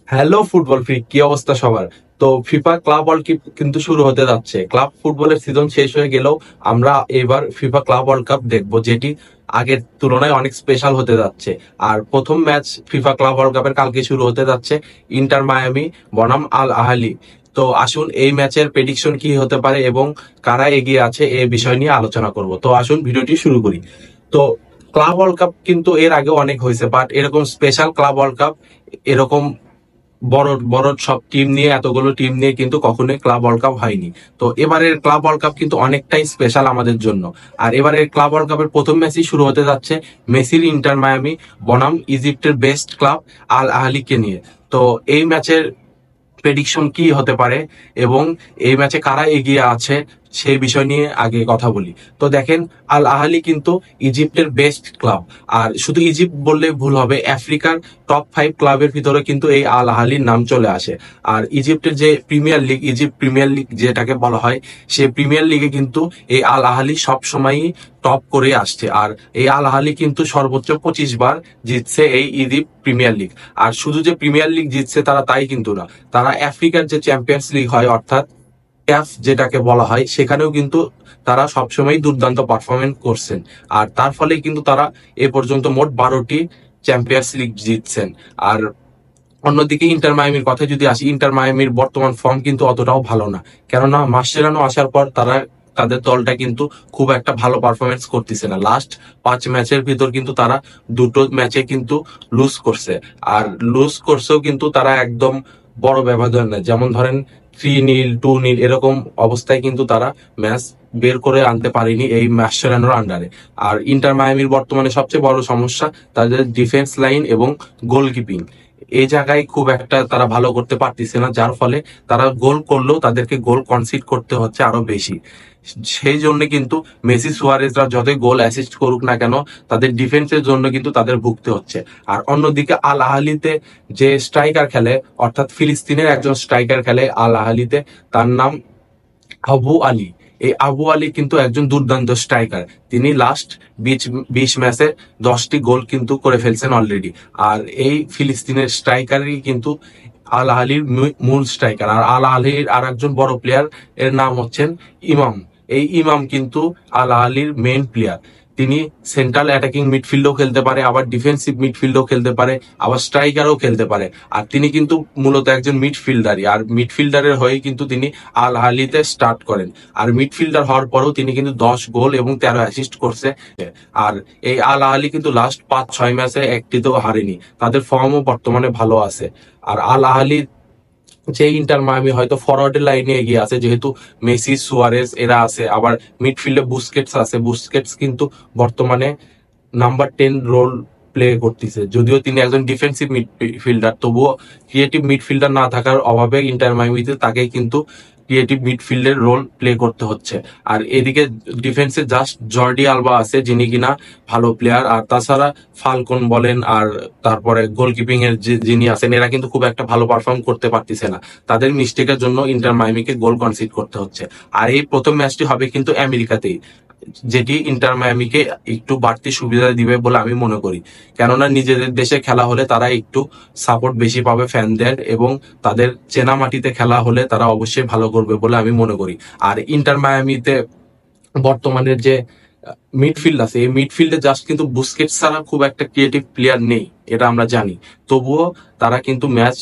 Hello football free, কি অবস্থা সবার? তো ফিফা ক্লাব ওয়ার্ল্ড কাপ কিন্তু শুরু হতে যাচ্ছে। ক্লাব ফুটবলের সিজন শেষ হয়ে গেলেও আমরা এবার ফিফা ক্লাব ওয়ার্ল্ড কাপ দেখবো, যেটি আগের তুলনায় অনেক স্পেশাল হতে যাচ্ছে। আর প্রথম ম্যাচ ফিফা ক্লাব ওয়ার্ল্ড কাপের কালকে শুরু হতে যাচ্ছে, ইন্টার মায়ামি বনাম আল আহালি। তো আসুন এই ম্যাচের প্রেডিকশন কি হতে পারে এবং কারা এগিয়ে আছে এই বিষয় নিয়ে আলোচনা করব। তো আসুন ভিডিওটি শুরু করি। তো ক্লাব ওয়ার্ল্ড কাপ কিন্তু এর আগে অনেক হয়েছে, বাট এরকম স্পেশাল ক্লাব ওয়ার্ল্ড কাপ, এরকম বড় বড় সব টিম নিয়ে, এতগুলো টিম নিয়ে কিন্তু কখনোই ক্লাব ওয়ার্ল্ড কাপ হয়নি। তো এবারের ক্লাব ওয়ার্ল্ড কাপ কিন্তু অনেকটাই স্পেশাল আমাদের জন্য। আর এবারের ক্লাব ওয়ার্ল্ড কাপের প্রথম ম্যাচই শুরু হতে যাচ্ছে মেসির ইন্টার মায়ামি বনাম ইজিপ্টের বেস্ট ক্লাব আল আহলিকে নিয়ে। তো এই ম্যাচের প্রেডিকশন কি হতে পারে এবং এই ম্যাচে কারা এগিয়ে আছে সেই বিষয় নিয়ে আগে কথা বলি। তো দেখেন, আল আহলি কিন্তু ইজিপ্টের বেস্ট ক্লাব। আর শুধু ইজিপ্ট বললে ভুল হবে, আফ্রিকার টপ 5 ক্লাবের ভিতরে কিন্তু এই আল আহলির নাম চলে আসে। আর ইজিপ্টের যে premier league, Egypt premier league যেটাকে বলা হয়, সেই প্রিমিয়ার লিগে কিন্তু এই আল আহলি সবসময়ই টপ করে আসছে। আর এই আল আহলি কিন্তু সর্বোচ্চ 25 বার জিতছে এই ইজিপ্ট প্রিমিয়ার লিগ। আর শুধু যে প্রিমিয়ার লিগ জিতছে তারা তাই কিন্তু না, তারা আফ্রিকার যে চ্যাম্পিয়ন্স লিগ হয়, অর্থাৎ ক্যাফ যেটাকে বলা হয়, সেখানেও কিন্তু তারা সবসময় দুর্দান্ত পারফরমেন্স করছেন। আর তার ফলে কিন্তু তারা এ পর্যন্ত মোট 12টি চ্যাম্পিয়ন্স লিগ জিতছেন। আর অন্যদিকে ইন্টার মায়ামির কথায় যদি আসি, ইন্টার মায়ামির বর্তমান ফর্ম কিন্তু অতটাও ভালো না। কেননা মাসচেরানো আসার পর তারা তাদের দলটা কিন্তু খুব একটা ভালো পারফরমেন্স করতেছে না। লাস্ট 5 ম্যাচের ভিতর কিন্তু তারা দুটো ম্যাচে কিন্তু লুজ করছে। আর লুজ করছেও কিন্তু তারা একদম বড় ব্যবধান না, যেমন ধরেন 3-0, 2-0 এরকম অবস্থায় কিন্তু তারা ম্যাচ বের করে আনতে পারেনি এই মাসচেরানোর আন্ডারে। আর ইন্টার মায়ামির বর্তমানে সবচেয়ে বড় সমস্যা তাদের ডিফেন্স লাইন এবং গোলকিপিং। এই জায়গায় খুব একটা তারা ভালো করতে পারতেছে না, যার ফলে তারা গোল করলেও তাদেরকে গোল কনসিড করতে হচ্ছে আরো বেশি। সেই জন্য কিন্তু মেসি সুয়ারেজরা যতই গোল অ্যাসিস্ট করুক না কেন, তাদের ডিফেন্সের জন্য কিন্তু তাদের ভুগতে হচ্ছে। আর অন্যদিকে আল আহলিতে যে স্ট্রাইকার খেলে, অর্থাৎ ফিলিস্তিনের একজন স্ট্রাইকার খেলে আল আহলিতে, তার নাম আবু আলী। এই আবু আলী কিন্তু একজন দুর্দান্ত স্ট্রাইকার। তিনি লাস্ট 20 ম্যাচে 10টি গোল কিন্তু করে ফেলছেন অলরেডি। আর এই ফিলিস্তিনের স্ট্রাইকারই কিন্তু আল আহলির মূল স্ট্রাইকার। আর আল আহলির আর একজন বড় প্লেয়ার, এর নাম হচ্ছেন ইমাম। এই ইমাম কিন্তু আল আহলির মেইন প্লেয়ার। তিনি সেন্ট্রাল অ্যাটাকিং মিডফিল্ডও খেলতে পারে, আবার ডিফেন্সিভ মিডফিল্ডও খেলতে পারে, আবার স্ট্রাইকারও খেলতে পারে। আর তিনি কিন্তু মূলত একজন মিডফিল্ডারই। আর মিডফিল্ডারের হয়ে কিন্তু তিনি আল আহলিতে স্টার্ট করেন। আর মিডফিল্ডার হওয়ার পরেও তিনি কিন্তু 10 গোল এবং 13 অ্যাসিস্ট করছে। আর এই আল আহলি কিন্তু লাস্ট 5-6 ম্যাচে একটিতেও হারেনি, তাদের ফর্মও বর্তমানে ভালো আছে। আর আল আহলি যে ইন্টার মায়ামি হয়তো ফরওয়ার্ডের লাইনে এগিয়ে আছে, যেহেতু মেসি সুয়ারেজ এরা আছে, আবার মিডফিল্ডে বুস্কেটস আছে। বুস্কেটস কিন্তু বর্তমানে নাম্বার 10 রোল প্লে করতেছে, যদিও তিনি একজন ডিফেন্সিভ মিডফিল্ডার, তবুও ক্রিয়েটিভ মিডফিল্ডার না থাকার অভাবে ইন্টার মায়ামিতে তাকে কিন্তু ক্রিয়েটিভ মিডফিল্ডের রোল প্লে করতে হচ্ছে। আর এদিকে ডিফেন্সে জাস্ট জর্ডি আলবা আছে, যিনি কিনা ভালো প্লেয়ার। আর তাছাড়া ফালকন বলেন, আর তারপরে গোলকিপিং এর যিনি আছেন, এরা কিন্তু খুব একটা ভালো পারফর্ম করতে পারতেছে না। তাদের মিস্টেকের জন্য ইন্টার মায়ামিকে গোল কনসিড করতে হচ্ছে। আর এই প্রথম ম্যাচটি হবে কিন্তু আমেরিকাতেই, যেটি ইন্টার মায়ামিকে একটু বাড়তি সুবিধা দিবে বলে আমি মনে করি। কেননা নিজেদের দেশে খেলা হলে তারা একটু সাপোর্ট বেশি পাবে ফ্যানদের, এবং তাদের চেনা মাটিতে খেলা হলে তারা অবশ্যই ভালো করবে বলে আমি মনে করি। আর ইন্টার মায়ামিতে বর্তমানে যে মিডফিল্ড আছে, এই মিডফিল্ডে জাস্ট কিন্তু বুস্কেটস ছাড়া খুব একটা ক্রিয়েটিভ প্লেয়ার নেই, এটা আমরা জানি। তবুও তারা কিন্তু ম্যাচ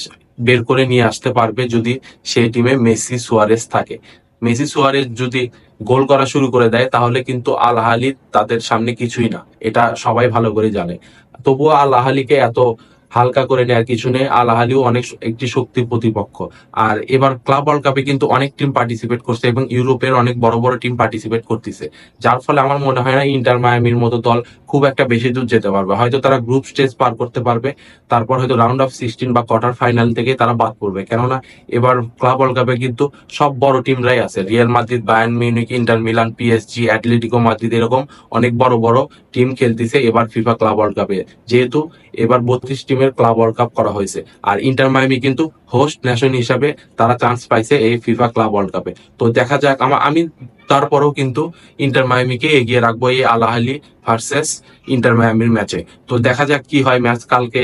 বের করে নিয়ে আসতে পারবে যদি সেই টিমে মেসি সুয়ারেজ থাকে। মেসি সুয়ারেজ যদি গোল করা শুরু করে দেয়, তাহলে কিন্তু আল আহলি তাদের সামনে কিছুই না, এটা সবাই ভালো করে জানে। তবুও আল আহলিকে এত হালকা করে নেওয়ার কিছু নেই, আল আহলিও অনেক একটি শক্তির প্রতিপক্ষ। আর এবার ক্লাব ওয়ার্ল্ড কাপে কিন্তু অনেক টিম পার্টিসিপেট করছে এবং ইউরোপের অনেক বড় বড় টিম পার্টিসিপেট করতেছে, যার ফলে আমার মনে হয় না ইন্টার মায়ামির মতো দল খুব একটা বেশি দূর যেতে পারবে। হয়তো তারা গ্রুপ স্টেজ পার করতে পারবে, তারপর হয়তো রাউন্ড অফ 16 বা কোয়ার্টার ফাইনাল থেকে তারা বাদ পড়বে। কেননা এবার ক্লাব ওয়ার্ল্ড কাপে কিন্তু সব বড় টিমরাই আছে, Real Madrid, Bayern Munich, inter Milan, PSG, Atletico Madrid, এরকম অনেক বড় বড় টিম খেলতেছে এবার ফিফা ক্লাব ওয়ার্ল্ড কাপে। যেহেতু এবার 32 টিমের ক্লাব ওয়ার্ল্ড কাপ করা হয়েছে, আর ইন্টার মায়ামি কিন্তু হোস্ট নেশন হিসাবে তারা চান্স পাইছে এই ফিফা ক্লাব ওয়ার্ল্ড কাপে। তো দেখা যাক, আমি তারপরেও কিন্তু ইন্টার মায়ামিকে এগিয়ে রাখবো এই আল আহলি ভার্সেস ইন্টার মায়ামির ম্যাচে। তো দেখা যাক কি হয়। ম্যাচ কালকে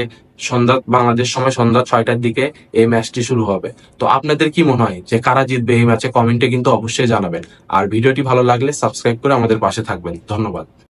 সন্ধ্যা, বাংলাদেশ সময় সন্ধ্যা 6টার দিকে এই ম্যাচটি শুরু হবে। তো আপনাদের কি মনে হয় যে কারা জিতবে এই ম্যাচে? কমেন্টে কিন্তু অবশ্যই জানাবেন। আর ভিডিওটি ভালো লাগলে সাবস্ক্রাইব করে আমাদের পাশে থাকবেন। ধন্যবাদ।